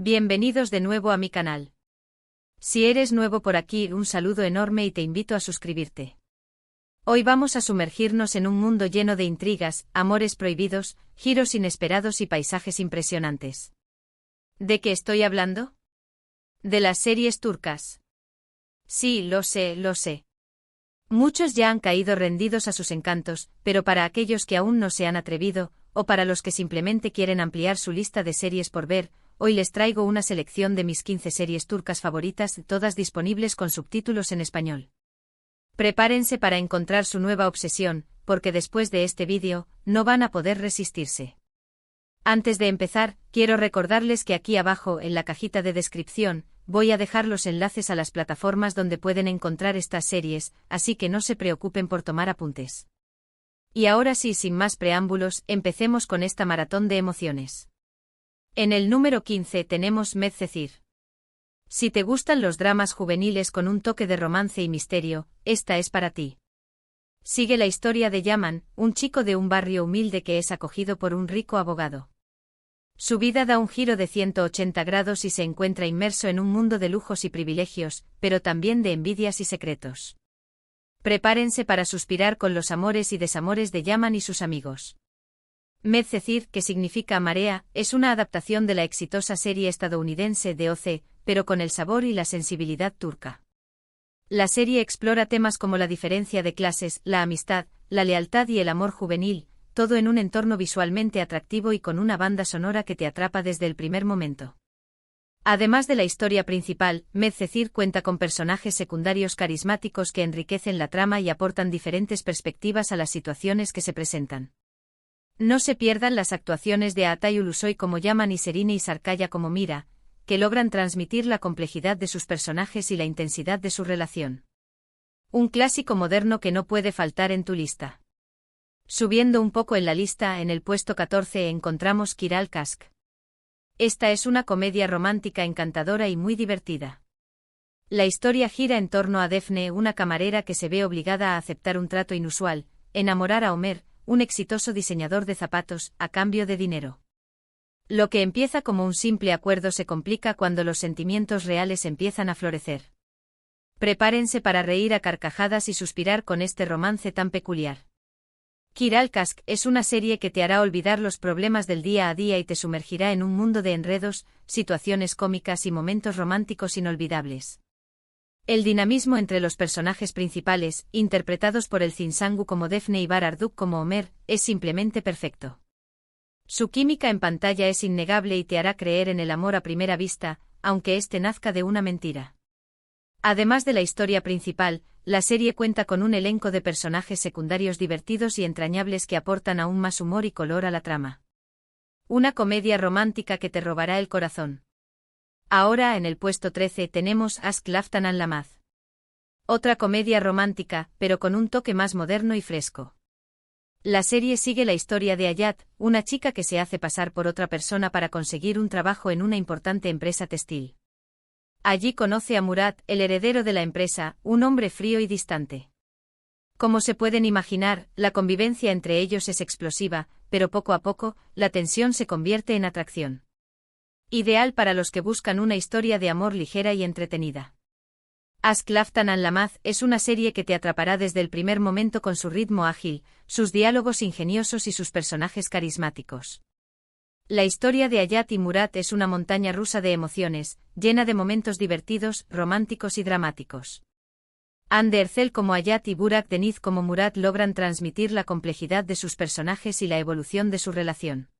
Bienvenidos de nuevo a mi canal. Si eres nuevo por aquí, un saludo enorme y te invito a suscribirte. Hoy vamos a sumergirnos en un mundo lleno de intrigas, amores prohibidos, giros inesperados y paisajes impresionantes. ¿De qué estoy hablando? De las series turcas. Sí, lo sé, lo sé. Muchos ya han caído rendidos a sus encantos, pero para aquellos que aún no se han atrevido, o para los que simplemente quieren ampliar su lista de series por ver, hoy les traigo una selección de mis 15 series turcas favoritas, todas disponibles con subtítulos en español. Prepárense para encontrar su nueva obsesión, porque después de este vídeo, no van a poder resistirse. Antes de empezar, quiero recordarles que aquí abajo, en la cajita de descripción, voy a dejar los enlaces a las plataformas donde pueden encontrar estas series, así que no se preocupen por tomar apuntes. Y ahora sí, sin más preámbulos, empecemos con esta maratón de emociones. En el número 15 tenemos Medcezir. Si te gustan los dramas juveniles con un toque de romance y misterio, esta es para ti. Sigue la historia de Yaman, un chico de un barrio humilde que es acogido por un rico abogado. Su vida da un giro de 180 grados y se encuentra inmerso en un mundo de lujos y privilegios, pero también de envidias y secretos. Prepárense para suspirar con los amores y desamores de Yaman y sus amigos. Medcezir, que significa marea, es una adaptación de la exitosa serie estadounidense de OC, pero con el sabor y la sensibilidad turca. La serie explora temas como la diferencia de clases, la amistad, la lealtad y el amor juvenil, todo en un entorno visualmente atractivo y con una banda sonora que te atrapa desde el primer momento. Además de la historia principal, Medcezir cuenta con personajes secundarios carismáticos que enriquecen la trama y aportan diferentes perspectivas a las situaciones que se presentan. No se pierdan las actuaciones de Atay Ulusoy como Yaman y Serine Sarkaya como Mira, que logran transmitir la complejidad de sus personajes y la intensidad de su relación. Un clásico moderno que no puede faltar en tu lista. Subiendo un poco en la lista, en el puesto 14 encontramos Kiral Kask. Esta es una comedia romántica encantadora y muy divertida. La historia gira en torno a Defne, una camarera que se ve obligada a aceptar un trato inusual, enamorar a Omer, un exitoso diseñador de zapatos, a cambio de dinero. Lo que empieza como un simple acuerdo se complica cuando los sentimientos reales empiezan a florecer. Prepárense para reír a carcajadas y suspirar con este romance tan peculiar. Kiral Kask es una serie que te hará olvidar los problemas del día a día y te sumergirá en un mundo de enredos, situaciones cómicas y momentos románticos inolvidables. El dinamismo entre los personajes principales, interpretados por el Zinsangu como Defne y Bararduk como Omer, es simplemente perfecto. Su química en pantalla es innegable y te hará creer en el amor a primera vista, aunque éste nazca de una mentira. Además de la historia principal, la serie cuenta con un elenco de personajes secundarios divertidos y entrañables que aportan aún más humor y color a la trama. Una comedia romántica que te robará el corazón. Ahora en el puesto 13 tenemos Aşk Laftan Anlamaz. Otra comedia romántica, pero con un toque más moderno y fresco. La serie sigue la historia de Hayat, una chica que se hace pasar por otra persona para conseguir un trabajo en una importante empresa textil. Allí conoce a Murat, el heredero de la empresa, un hombre frío y distante. Como se pueden imaginar, la convivencia entre ellos es explosiva, pero poco a poco, la tensión se convierte en atracción. Ideal para los que buscan una historia de amor ligera y entretenida. Aşk Laftan Anlamaz es una serie que te atrapará desde el primer momento con su ritmo ágil, sus diálogos ingeniosos y sus personajes carismáticos. La historia de Hayat y Murat es una montaña rusa de emociones, llena de momentos divertidos, románticos y dramáticos. Hande Erçel como Hayat y Burak Deniz como Murat logran transmitir la complejidad de sus personajes y la evolución de su relación.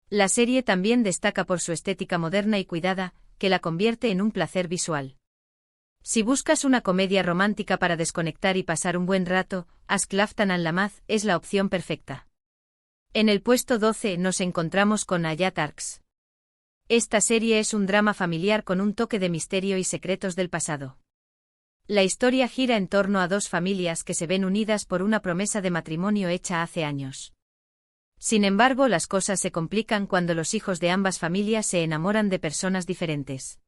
La serie también destaca por su estética moderna y cuidada, que la convierte en un placer visual. Si buscas una comedia romántica para desconectar y pasar un buen rato, Aşk Laftan Anlamaz es la opción perfecta. En el puesto 12 nos encontramos con Hayat Arks. Esta serie es un drama familiar con un toque de misterio y secretos del pasado. La historia gira en torno a dos familias que se ven unidas por una promesa de matrimonio hecha hace años. Sin embargo, las cosas se complican cuando los hijos de ambas familias se enamoran de personas diferentes.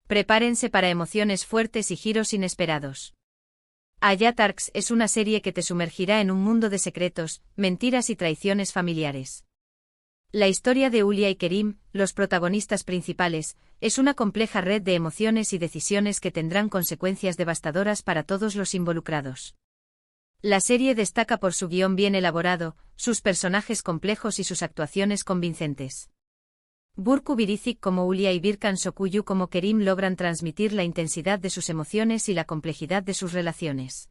Prepárense para emociones fuertes y giros inesperados. Hayat Arks es una serie que te sumergirá en un mundo de secretos, mentiras y traiciones familiares. La historia de Hulya y Kerim, los protagonistas principales, es una compleja red de emociones y decisiones que tendrán consecuencias devastadoras para todos los involucrados. La serie destaca por su guión bien elaborado, sus personajes complejos y sus actuaciones convincentes. Burcu Biricik como Hulya y Birkan Sokuyu como Kerim logran transmitir la intensidad de sus emociones y la complejidad de sus relaciones.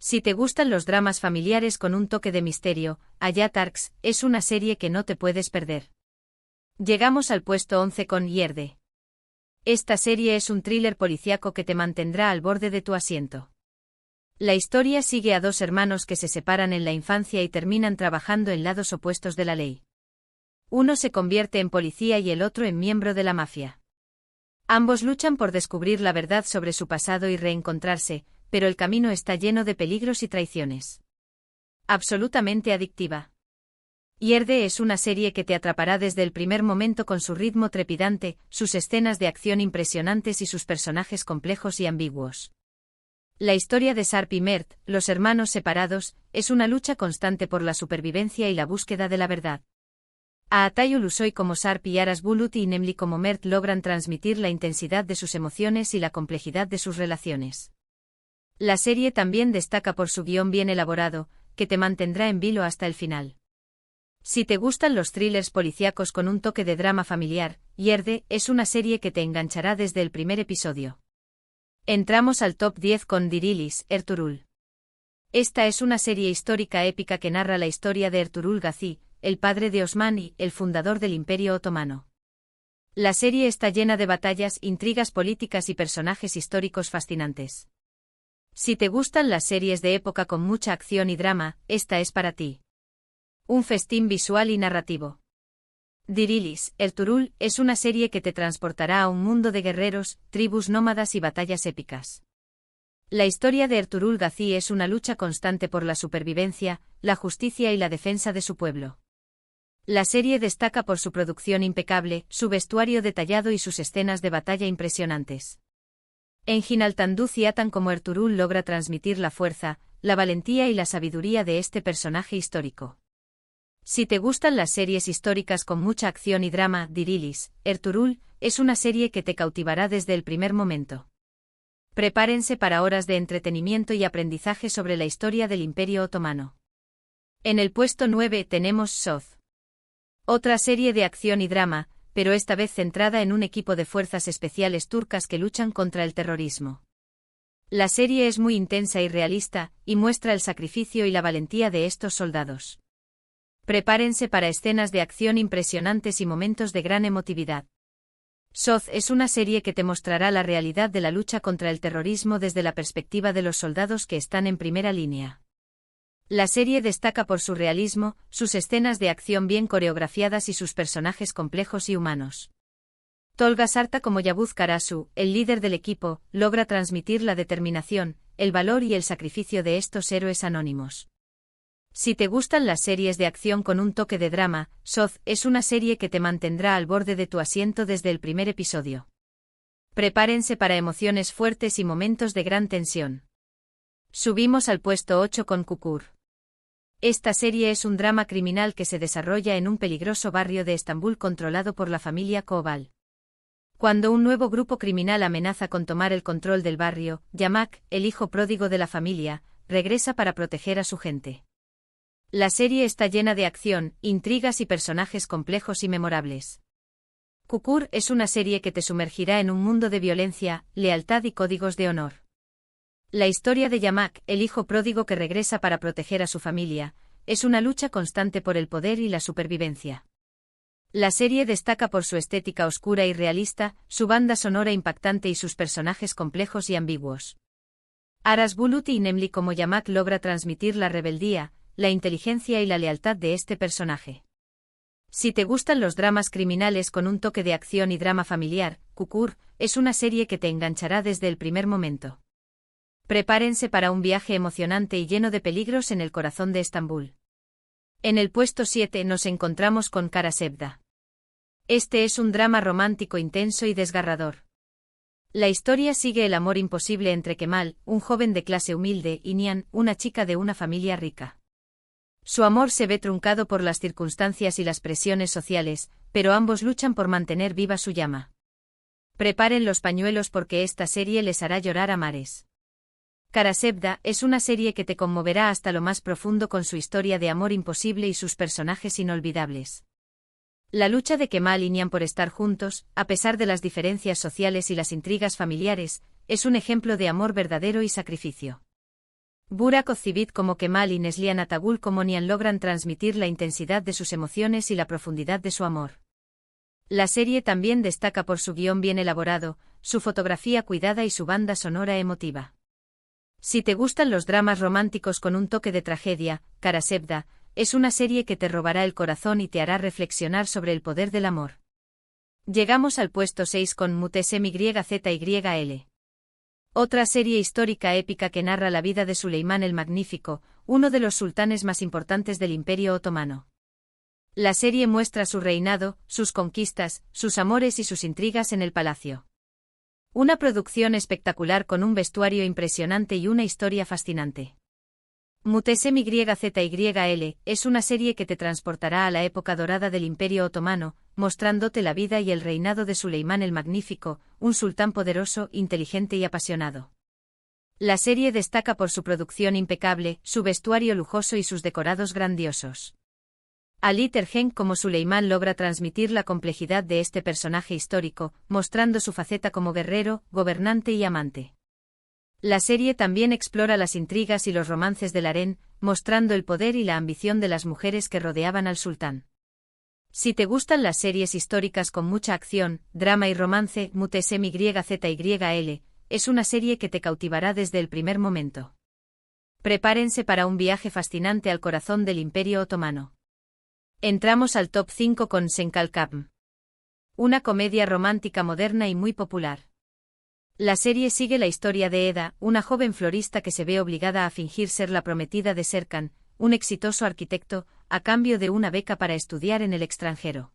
Si te gustan los dramas familiares con un toque de misterio, Hayat Arks es una serie que no te puedes perder. Llegamos al puesto 11 con Yerde. Esta serie es un thriller policíaco que te mantendrá al borde de tu asiento. La historia sigue a dos hermanos que se separan en la infancia y terminan trabajando en lados opuestos de la ley. Uno se convierte en policía y el otro en miembro de la mafia. Ambos luchan por descubrir la verdad sobre su pasado y reencontrarse, pero el camino está lleno de peligros y traiciones. Absolutamente adictiva. Yerde es una serie que te atrapará desde el primer momento con su ritmo trepidante, sus escenas de acción impresionantes y sus personajes complejos y ambiguos. La historia de Sarp y Mert, los hermanos separados, es una lucha constante por la supervivencia y la búsqueda de la verdad. Aatay Ulusoy como Sarp y Aras Bulut y Nemli como Mert logran transmitir la intensidad de sus emociones y la complejidad de sus relaciones. La serie también destaca por su guión bien elaborado, que te mantendrá en vilo hasta el final. Si te gustan los thrillers policíacos con un toque de drama familiar, Yerde es una serie que te enganchará desde el primer episodio. Entramos al top 10 con Dirilis, Ertuğrul. Esta es una serie histórica épica que narra la historia de Ertuğrul Gazi, el padre de Osman y el fundador del Imperio Otomano. La serie está llena de batallas, intrigas políticas y personajes históricos fascinantes. Si te gustan las series de época con mucha acción y drama, esta es para ti. Un festín visual y narrativo. Dirilis, Ertuğrul, es una serie que te transportará a un mundo de guerreros, tribus nómadas y batallas épicas. La historia de Ertuğrul Gazi es una lucha constante por la supervivencia, la justicia y la defensa de su pueblo. La serie destaca por su producción impecable, su vestuario detallado y sus escenas de batalla impresionantes. Engin Altan Ciatan como Ertuğrul logra transmitir la fuerza, la valentía y la sabiduría de este personaje histórico. Si te gustan las series históricas con mucha acción y drama, Dirilis, Ertuğrul, es una serie que te cautivará desde el primer momento. Prepárense para horas de entretenimiento y aprendizaje sobre la historia del Imperio Otomano. En el puesto 9 tenemos Soz. Otra serie de acción y drama, pero esta vez centrada en un equipo de fuerzas especiales turcas que luchan contra el terrorismo. La serie es muy intensa y realista, y muestra el sacrificio y la valentía de estos soldados. Prepárense para escenas de acción impresionantes y momentos de gran emotividad. Soz es una serie que te mostrará la realidad de la lucha contra el terrorismo desde la perspectiva de los soldados que están en primera línea. La serie destaca por su realismo, sus escenas de acción bien coreografiadas y sus personajes complejos y humanos. Tolga Sarta como Yavuz Karasu, el líder del equipo, logra transmitir la determinación, el valor y el sacrificio de estos héroes anónimos. Si te gustan las series de acción con un toque de drama, Soz es una serie que te mantendrá al borde de tu asiento desde el primer episodio. Prepárense para emociones fuertes y momentos de gran tensión. Subimos al puesto 8 con Kukur. Esta serie es un drama criminal que se desarrolla en un peligroso barrio de Estambul controlado por la familia Koval. Cuando un nuevo grupo criminal amenaza con tomar el control del barrio, Yamak, el hijo pródigo de la familia, regresa para proteger a su gente. La serie está llena de acción, intrigas y personajes complejos y memorables. Kukur es una serie que te sumergirá en un mundo de violencia, lealtad y códigos de honor. La historia de Yamak, el hijo pródigo que regresa para proteger a su familia, es una lucha constante por el poder y la supervivencia. La serie destaca por su estética oscura y realista, su banda sonora impactante y sus personajes complejos y ambiguos. Aras Bulut y Nemli como Yamak logra transmitir la rebeldía, la inteligencia y la lealtad de este personaje. Si te gustan los dramas criminales con un toque de acción y drama familiar, Kukur es una serie que te enganchará desde el primer momento. Prepárense para un viaje emocionante y lleno de peligros en el corazón de Estambul. En el puesto 7 nos encontramos con Kara Sevda. Este es un drama romántico intenso y desgarrador. La historia sigue el amor imposible entre Kemal, un joven de clase humilde, y Nihan, una chica de una familia rica. Su amor se ve truncado por las circunstancias y las presiones sociales, pero ambos luchan por mantener viva su llama. Preparen los pañuelos porque esta serie les hará llorar a mares. Karasevda es una serie que te conmoverá hasta lo más profundo con su historia de amor imposible y sus personajes inolvidables. La lucha de Kemal y Nihan por estar juntos, a pesar de las diferencias sociales y las intrigas familiares, es un ejemplo de amor verdadero y sacrificio. Burak Özçivit como Kemal y Neslihan Atagul como Nihan logran transmitir la intensidad de sus emociones y la profundidad de su amor. La serie también destaca por su guión bien elaborado, su fotografía cuidada y su banda sonora emotiva. Si te gustan los dramas románticos con un toque de tragedia, Karasevda es una serie que te robará el corazón y te hará reflexionar sobre el poder del amor. Llegamos al puesto 6 con Muhteşem Yzyl. Otra serie histórica épica que narra la vida de Süleyman el Magnífico, uno de los sultanes más importantes del Imperio Otomano. La serie muestra su reinado, sus conquistas, sus amores y sus intrigas en el palacio. Una producción espectacular con un vestuario impresionante y una historia fascinante. Muhteşem Yzyl es una serie que te transportará a la época dorada del Imperio Otomano, mostrándote la vida y el reinado de Süleyman el Magnífico, un sultán poderoso, inteligente y apasionado. La serie destaca por su producción impecable, su vestuario lujoso y sus decorados grandiosos. Ali Tergen como Süleyman logra transmitir la complejidad de este personaje histórico, mostrando su faceta como guerrero, gobernante y amante. La serie también explora las intrigas y los romances del harén, mostrando el poder y la ambición de las mujeres que rodeaban al sultán. Si te gustan las series históricas con mucha acción, drama y romance, Muhteşem Yzyl es una serie que te cautivará desde el primer momento. Prepárense para un viaje fascinante al corazón del Imperio Otomano. Entramos al top 5 con Senkalkapm. Una comedia romántica moderna y muy popular. La serie sigue la historia de Eda, una joven florista que se ve obligada a fingir ser la prometida de Serkan, un exitoso arquitecto, a cambio de una beca para estudiar en el extranjero.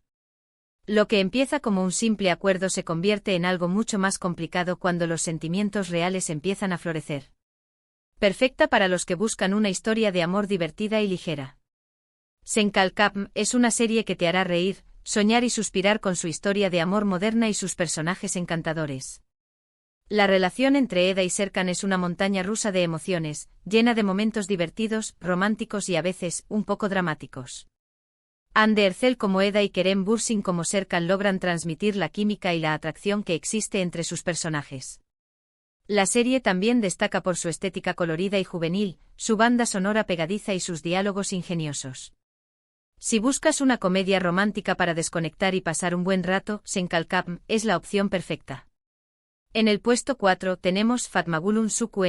Lo que empieza como un simple acuerdo se convierte en algo mucho más complicado cuando los sentimientos reales empiezan a florecer. Perfecta para los que buscan una historia de amor divertida y ligera. Senkalkapm es una serie que te hará reír, soñar y suspirar con su historia de amor moderna y sus personajes encantadores. La relación entre Eda y Serkan es una montaña rusa de emociones, llena de momentos divertidos, románticos y a veces, un poco dramáticos. Hande Erçel como Eda y Kerem Bürsin como Serkan logran transmitir la química y la atracción que existe entre sus personajes. La serie también destaca por su estética colorida y juvenil, su banda sonora pegadiza y sus diálogos ingeniosos. Si buscas una comedia romántica para desconectar y pasar un buen rato, Senkalkapm es la opción perfecta. En el puesto 4 tenemos Fatmagul Unsuku.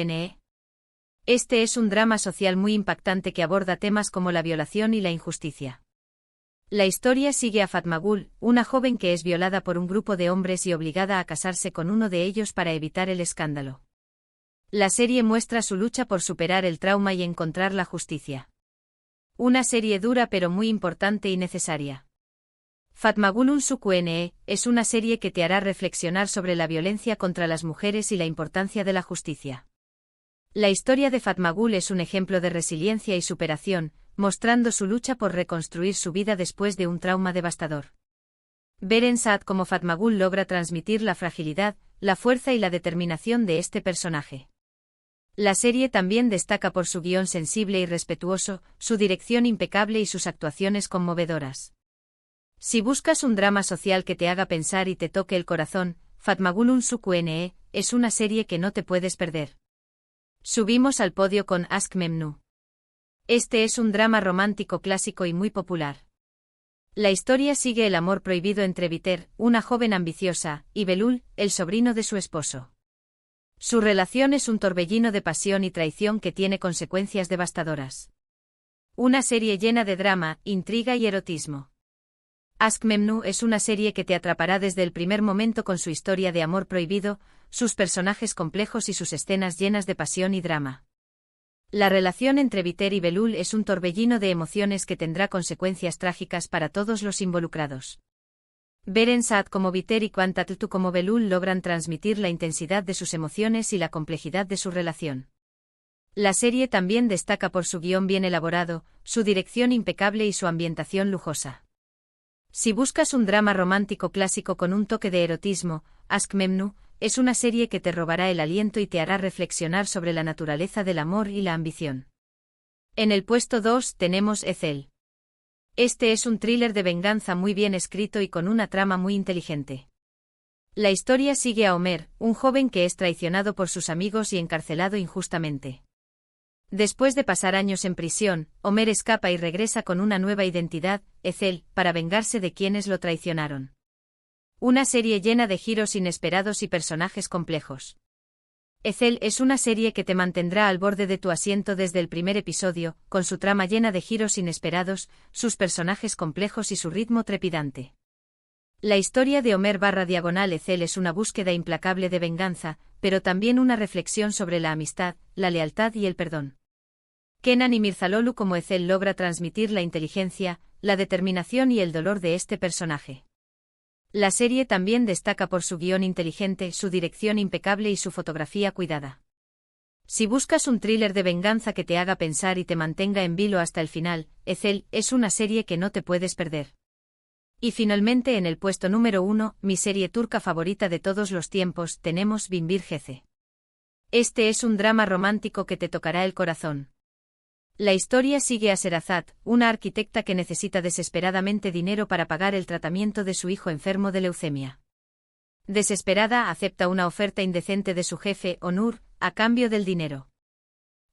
Este es un drama social muy impactante que aborda temas como la violación y la injusticia. La historia sigue a Fatmagul, una joven que es violada por un grupo de hombres y obligada a casarse con uno de ellos para evitar el escándalo. La serie muestra su lucha por superar el trauma y encontrar la justicia. Una serie dura pero muy importante y necesaria. Fatmagul Unsuku es una serie que te hará reflexionar sobre la violencia contra las mujeres y la importancia de la justicia. La historia de Fatmagul es un ejemplo de resiliencia y superación, mostrando su lucha por reconstruir su vida después de un trauma devastador. Beren Saat como Fatmagul logra transmitir la fragilidad, la fuerza y la determinación de este personaje. La serie también destaca por su guión sensible y respetuoso, su dirección impecable y sus actuaciones conmovedoras. Si buscas un drama social que te haga pensar y te toque el corazón, Fatmagul Unsuku es una serie que no te puedes perder. Subimos al podio con Aşk Memnu. Este es un drama romántico clásico y muy popular. La historia sigue el amor prohibido entre Biter, una joven ambiciosa, y Belul, el sobrino de su esposo. Su relación es un torbellino de pasión y traición que tiene consecuencias devastadoras. Una serie llena de drama, intriga y erotismo. Aşk Memnu es una serie que te atrapará desde el primer momento con su historia de amor prohibido, sus personajes complejos y sus escenas llenas de pasión y drama. La relación entre Biter y Belul es un torbellino de emociones que tendrá consecuencias trágicas para todos los involucrados. Beren Saat como Biter y Kuan Tatl como Belul logran transmitir la intensidad de sus emociones y la complejidad de su relación. La serie también destaca por su guión bien elaborado, su dirección impecable y su ambientación lujosa. Si buscas un drama romántico clásico con un toque de erotismo, Aşk Memnu es una serie que te robará el aliento y te hará reflexionar sobre la naturaleza del amor y la ambición. En el puesto 2 tenemos Ezel. Este es un thriller de venganza muy bien escrito y con una trama muy inteligente. La historia sigue a Ömer, un joven que es traicionado por sus amigos y encarcelado injustamente. Después de pasar años en prisión, Ömer escapa y regresa con una nueva identidad, Ezel, para vengarse de quienes lo traicionaron. Una serie llena de giros inesperados y personajes complejos. Ezel es una serie que te mantendrá al borde de tu asiento desde el primer episodio, con su trama llena de giros inesperados, sus personajes complejos y su ritmo trepidante. La historia de Ömer/Ezel es una búsqueda implacable de venganza, pero también una reflexión sobre la amistad, la lealtad y el perdón. Kenan İmirzalıoğlu como Ezel logra transmitir la inteligencia, la determinación y el dolor de este personaje. La serie también destaca por su guión inteligente, su dirección impecable y su fotografía cuidada. Si buscas un thriller de venganza que te haga pensar y te mantenga en vilo hasta el final, Ezel es una serie que no te puedes perder. Y finalmente en el puesto número 1, mi serie turca favorita de todos los tiempos, tenemos Binbir Gece. Este es un drama romántico que te tocará el corazón. La historia sigue a Sherazat, una arquitecta que necesita desesperadamente dinero para pagar el tratamiento de su hijo enfermo de leucemia. Desesperada acepta una oferta indecente de su jefe, Onur, a cambio del dinero.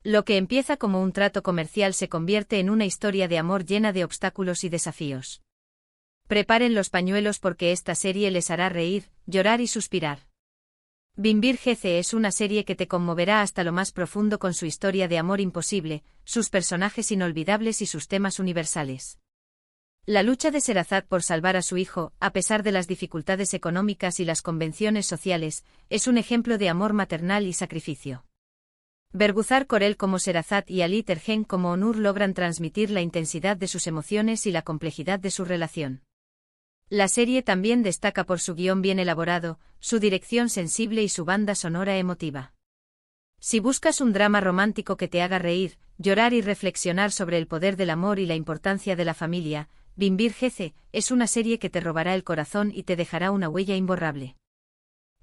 Lo que empieza como un trato comercial se convierte en una historia de amor llena de obstáculos y desafíos. Preparen los pañuelos porque esta serie les hará reír, llorar y suspirar. Binbir Gece es una serie que te conmoverá hasta lo más profundo con su historia de amor imposible, sus personajes inolvidables y sus temas universales. La lucha de Sherazat por salvar a su hijo, a pesar de las dificultades económicas y las convenciones sociales, es un ejemplo de amor maternal y sacrificio. Bergüzar Korel como Sherazat y Ali Tergen como Onur logran transmitir la intensidad de sus emociones y la complejidad de su relación. La serie también destaca por su guión bien elaborado, su dirección sensible y su banda sonora emotiva. Si buscas un drama romántico que te haga reír, llorar y reflexionar sobre el poder del amor y la importancia de la familia, Binbir Gece es una serie que te robará el corazón y te dejará una huella imborrable.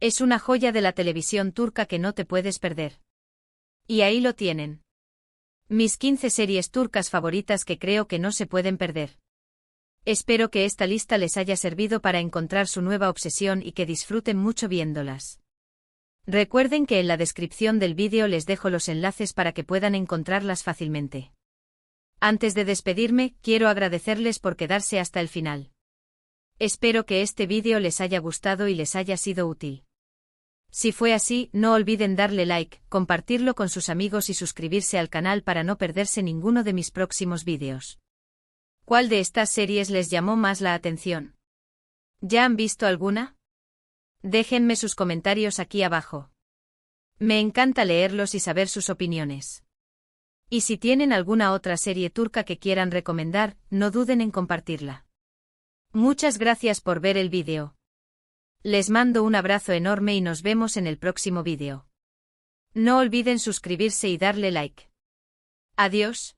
Es una joya de la televisión turca que no te puedes perder. Y ahí lo tienen. Mis 15 series turcas favoritas que creo que no se pueden perder. Espero que esta lista les haya servido para encontrar su nueva obsesión y que disfruten mucho viéndolas. Recuerden que en la descripción del vídeo les dejo los enlaces para que puedan encontrarlas fácilmente. Antes de despedirme, quiero agradecerles por quedarse hasta el final. Espero que este vídeo les haya gustado y les haya sido útil. Si fue así, no olviden darle like, compartirlo con sus amigos y suscribirse al canal para no perderse ninguno de mis próximos vídeos. ¿Cuál de estas series les llamó más la atención? ¿Ya han visto alguna? Déjenme sus comentarios aquí abajo. Me encanta leerlos y saber sus opiniones. Y si tienen alguna otra serie turca que quieran recomendar, no duden en compartirla. Muchas gracias por ver el vídeo. Les mando un abrazo enorme y nos vemos en el próximo vídeo. No olviden suscribirse y darle like. Adiós.